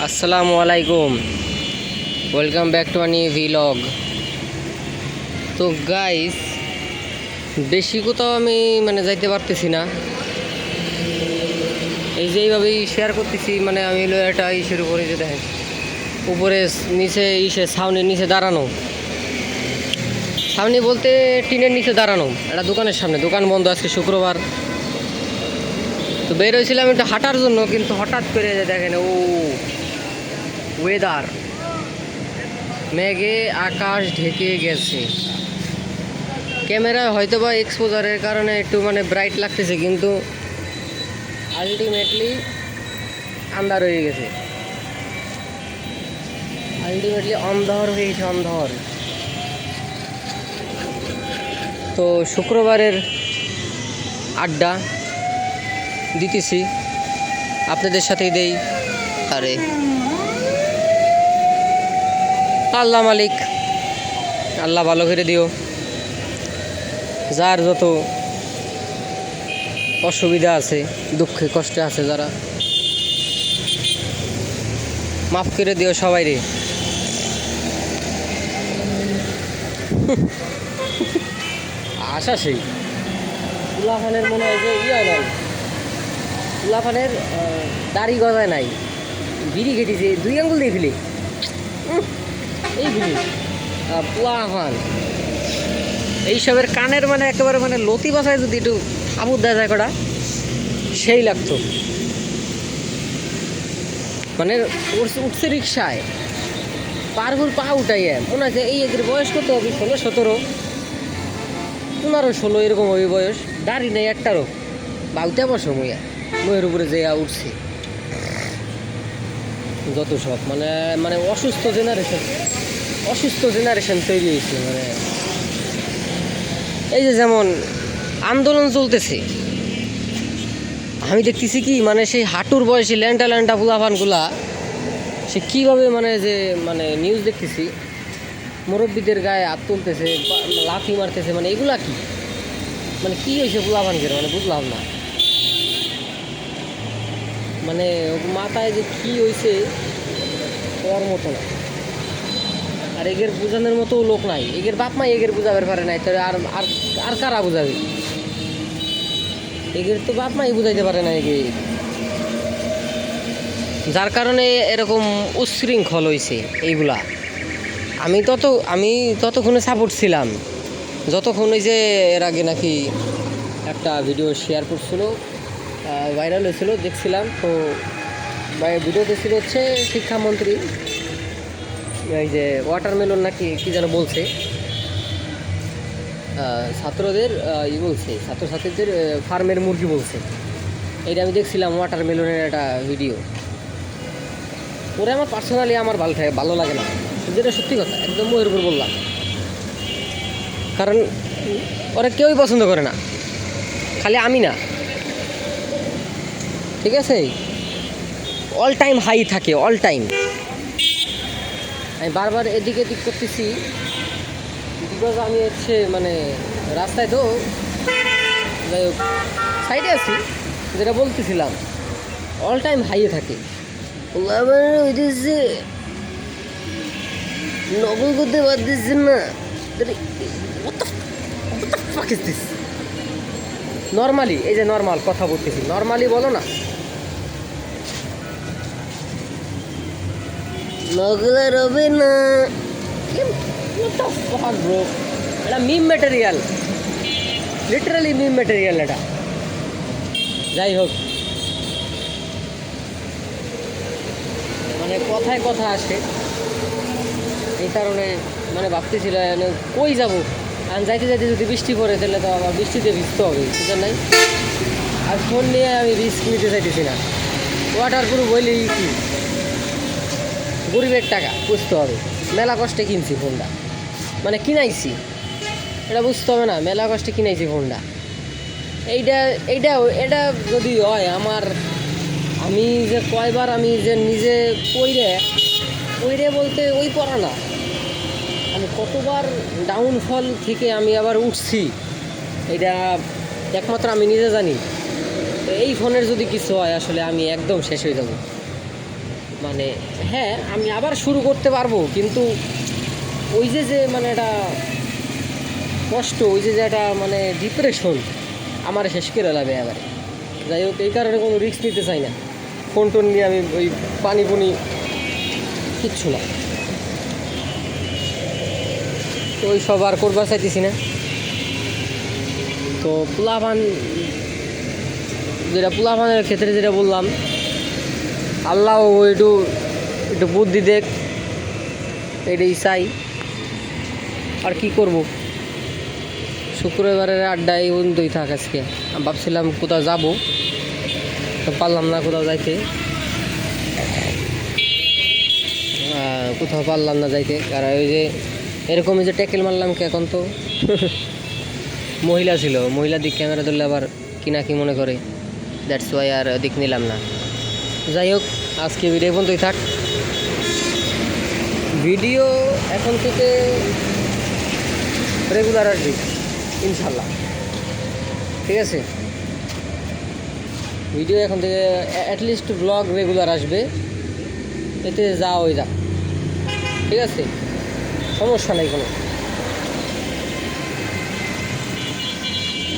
আসসালামু আলাইকুম, welcome back to আনি ভিলগ। তো গাইস, বেশি কোথাও আমি যাইতে পারতেছি না। এই যে এইভাবেই শেয়ার করতেছি, আমি হলো একটা ইসের উপরে, যে দেখেন উপরে নিচে ছাউনির নিচে দাঁড়ানো, ছাউনি বলতে টিনের নিচে দাঁড়ানো একটা দোকানের সামনে। দোকান বন্ধ, আজকে শুক্রবার। তো বের হয়েছিলাম একটু হাঁটার জন্য, কিন্তু হঠাৎ করে দেখেন ওয়েদার, মেঘে আকাশ ঢেকে গেছে। ক্যামেরায় হয়তো বা এক্সপোজারের কারণে একটু ব্রাইট লাগতেছে, কিন্তু আলটিমেটলি আন্ধার হয়ে গেছে। অন্ধকার হয়ে গেছে, অন্ধকার। তো শুক্রবারের আড্ডা দিতেছি, আপনাদের সাথেই দেই। আরে আল্লাহ মালিক, আল্লাহ ভালো করে দিও। যার যত অসুবিধা আছে, দুঃখে কষ্টে আছে যারা, মাফ করে দিও সবাই রে। আশা সেই উলাফানের মনে হয় যে নাই, উলাফানের দাড়ি গজায় নাই, বিড়ি খেটেছে 2 আঙ্গুল দিয়ে ফেলে এই ফেলি পুলাফান এইসবের কানের একেবারে লতি বাসায় যদি একটু আবুদ দেওয়া যায় কটা, সেই লাগতো। উঠছে রিক্সায়, পারগুর পা উঠাইয়ে মনে আছে এই এদের বয়স কত হবে, 16, 17, 15, 16 এরকম হবে বয়স। দাড়ি নেই একটারও, বাউতে বসো মুয়ের উপরে যে উঠছে। যত সব অসুস্থ জেনারেশন তৈরি হয়েছে। এই যে যেমন আন্দোলন চলতেছে, আমি দেখতেছি কি সেই হাঁটুর বয়সী ল্যান্ডা ফুলাফানগুলা, সে কীভাবে নিউজ দেখতেছি, মুরব্বীদের গায়ে হাত তুলতেছে, লাথি মারতেছে। এগুলা কি কি হয়েছে ফুলাফানদের বুঝলাম না। মাথায় যে কি হয়েছে ওর মতো না। আর এগের বোঝানোর মতো লোক নাই, এগের বাপ মা এগের বুঝাবার পারে নাই, তাহলে আর আর কারা বুঝাবে? এগের তো বাপ মাই বুঝাইতে পারে না এগে, যার কারণে এরকম উচ্ছৃঙ্খল হয়েছে এইগুলা। আমি ততক্ষণে সাপোর্ট ছিলাম, যতক্ষণ ওই যে এর আগে নাকি একটা ভিডিও শেয়ার করছিল, ভাইরাল হয়েছিল, দেখছিলাম। তো ভিডিওতে ছিল হচ্ছে শিক্ষামন্ত্রী, এই যে ওয়াটারমেলন নাকি কি যেন বলছে, ছাত্রদের বলছে, ছাত্রছাত্রীদের ফার্মের মুরগি বলছে। এইটা আমি দেখছিলাম ওয়াটারমেলনের একটা ভিডিও। ওরা আমার পার্সোনালি আমার ভালো লাগে না, যেটা সত্যি কথা, একদম মুখের উপর বললাম। কারণ ওরা কেউই পছন্দ করে না, খালি আমি না, ঠিক আছে? অল টাইম হাই থাকে, অল টাইম। আমি বারবার এদিক করতেছি, বিকজ আমি হচ্ছে রাস্তায় তো, যাই হোক সাইডে আছি, যেটা বলতেছিলাম অল টাইম হাইয়ে থাকে। নকল করতে পারতেছেন না, নর্মালি, এই যে নর্মাল কথা বলতেছি, নর্মালি বলো না, নকলের হবে না। এটা মিম ম্যাটেরিয়াল, লিটারালি মিম ম্যাটেরিয়াল এটা। যাই হোক, কথায় কথা আসে, এই কারণে ভাবতেছিল কই যাব। আর যাইতে যদি বৃষ্টি পড়ে, তাহলে তো আমার বৃষ্টিতে ভিজতে হবে, বুঝলেন নাই? আর ফোন নিয়ে আমি রিস্ক নিতে চাইতেছি না। ওয়াটার প্রুফ বললেই কি, গরিবের টাকা বুঝতে হবে, মেলা কষ্টে কিনছি ফোনটা, কিনাইছি, এটা বুঝতে হবে না, মেলা কষ্টে কিনাইছি ফোনটা। এটা যদি হয় আমার, আমি যে কয়বার আমি যে নিজে পইরে বলতে ওই পড়া না, আমি কতবার ডাউনফল থেকে আমি আবার উঠছি, এটা একমাত্র আমি নিজে জানি। তো এই ফোনের যদি কিছু হয়, আসলে আমি একদম শেষ হয়ে যাব। মানে হ্যাঁ আমি আবার শুরু করতে পারবো, কিন্তু ওই যে যে মানে একটা কষ্ট, ওই যে যে একটা মানে ডিপ্রেশন আমার শেষ করে লাগবে এবারে। যাই হোক, এই কারণে কোনো রিস্ক নিতে চাই না। ফোন টোন নিয়ে আমি ওই পানি পুনি কিচ্ছু না, তো ওই সব আর করবার চাইতেছি না। তো পোলাপান, যেটা পোলাপানের ক্ষেত্রে যেটা বললাম, আল্লাহ একটু একটু বুদ্ধি দেখ, এটাই চাই। আর কি করব, শুক্রবারের আড্ডা এই পর্যন্তই থাক আজকে। আমি ভাবছিলাম কোথাও যাব, তো পারলাম না কোথাও যাইতে, কোথাও পারলাম না যাইতে। কারণ ওই যে এরকমই যে ট্যাকেল মারলাম কি এখন তো মহিলা ছিল, মহিলা দিক ক্যামেরা ধরলে আবার কিনা কি মনে করে, দ্যাটস ওয়াই আর দিক নিলাম না। যাই হোক, আজকে ভিডিও পর্যন্তই থাক। ভিডিও এখন থেকে রেগুলার আসবে ইনশাল্লাহ, ঠিক আছে? ভিডিও এখন থেকে অ্যাটলিস্ট ব্লগ রেগুলার আসবে, এতে যা ওই যা, ঠিক আছে? সমস্যা নেই কোনো,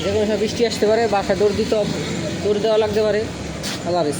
যে কোনো সময় বৃষ্টি আসতে পারে, বাসা দৌড় দেওয়া লাগতে পারে। আল্লাহ হাফেজ।